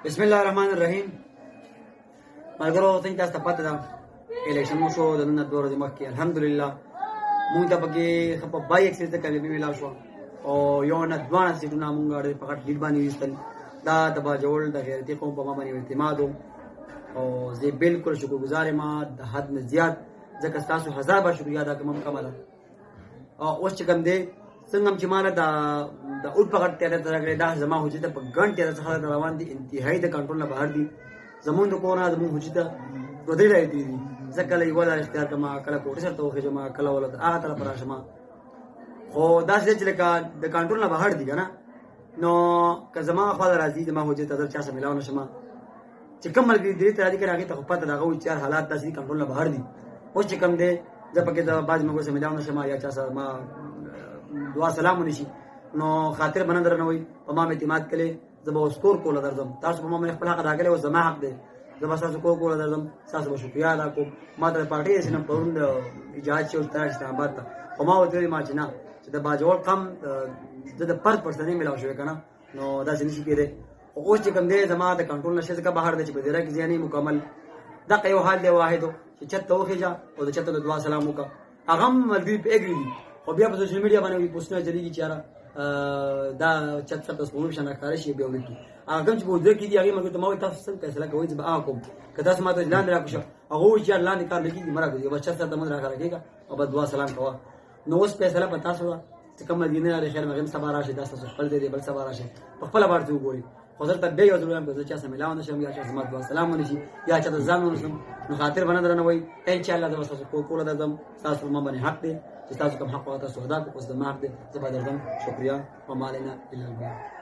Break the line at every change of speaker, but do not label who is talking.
بسم الله الرحمن الرحیم. ملګرو څنګه تاسو ته پته ده الیکشن مو شو د نن دوه ورځې مخکې الحمدلله مونږ ته پکې په 22% کامیابي ملا شو او یو نه دوه سیټونه مونږ اړې په غټ لیډ باندې وستل دا د باجوړ د غیرتي قوم په ما باندې اعتماد او زه بالکل شکرګزار یم د حد نه زیات ځکه تاسو هزار بار شکریا ادا کوم کماله او اوس چې کوم دی څنګه چې مال د اوټ په غټ تیار درغلي دا زما حجت په ګڼ تیار څخه روان دي انتهایی د کنټرول نه بهر دي زمون د کورونه زمون حجت دوه دی راځي ځکه له یو لار اختیار کما کله کوټه سره توخه جما کله ولادت هغه طرف راشم خو دا چې لکه د کنټرول نه بهر دي کنه نو که زما خپل راځي زما حجت در چا سره ملاو نشم چې کوم ملګری دې ته راځي کنه هغه ته پته دغه چې حالات داسې کنټرول نه بهر دي اوس چې کوم دی ځکه پکې د باز مګو سره ملاو نشم یا چا سره ما دعا سلام ونشي نو خاطر باندې درنوي په ما اعتماد کړي زما سکور کول درځم تاسو په ما خپل حق راغلی او زما حق دی زما تاسو کول درځم تاسو به شکریا ادا کوم ما د پارټي سره پروند اجازه چې تر اسلامآباد ته او ما وته ما چې نه چې د باجوړ کم د پر پرسنۍ ملاو شوی کنه نو دا څه نشي کېده او اوس چې کوم دی زما د کنټرول نشه ځکه بهر دی چې په دره کې ځاني مکمل دا یو حال دی واحد چې چته وخېجا او د چته د دعا سلام وکړه هغه ملګری په اګری خو بیا په سوشل میډیا باندې پوسټونه چلیږي چې دا چت څه تاسو مو شنه کار شي بیا ولیکي هغه چې بوده کې دی هغه موږ ته مو تاسو څنګه فیصله کوي چې با کوم که تاسو ماته لاندې راکوشه هغه چې لاندې کار لګي مرګ دی بچا سره د مونږ راکړه او په دعا سلام کوه نو اوس فیصله پتا سو چې کوم مدینه لري خیر مغم سبا راشي تاسو خپل دی بل سبا راشي په خپل بار ته وګوري خو زه ته به یو ضرورم چې چا سره ملاو نشم یا چا سره دعا سلام ونشي یا چا ځان ونشم نو خاطر باندې درنوي ان شاء الله د وسه کول درځم تاسو ما باندې حق دی چې تاسو کوم حق او تاسو ادا کوئ اوس د ما حق دی زه به درځم شکریا ومالنا الا الله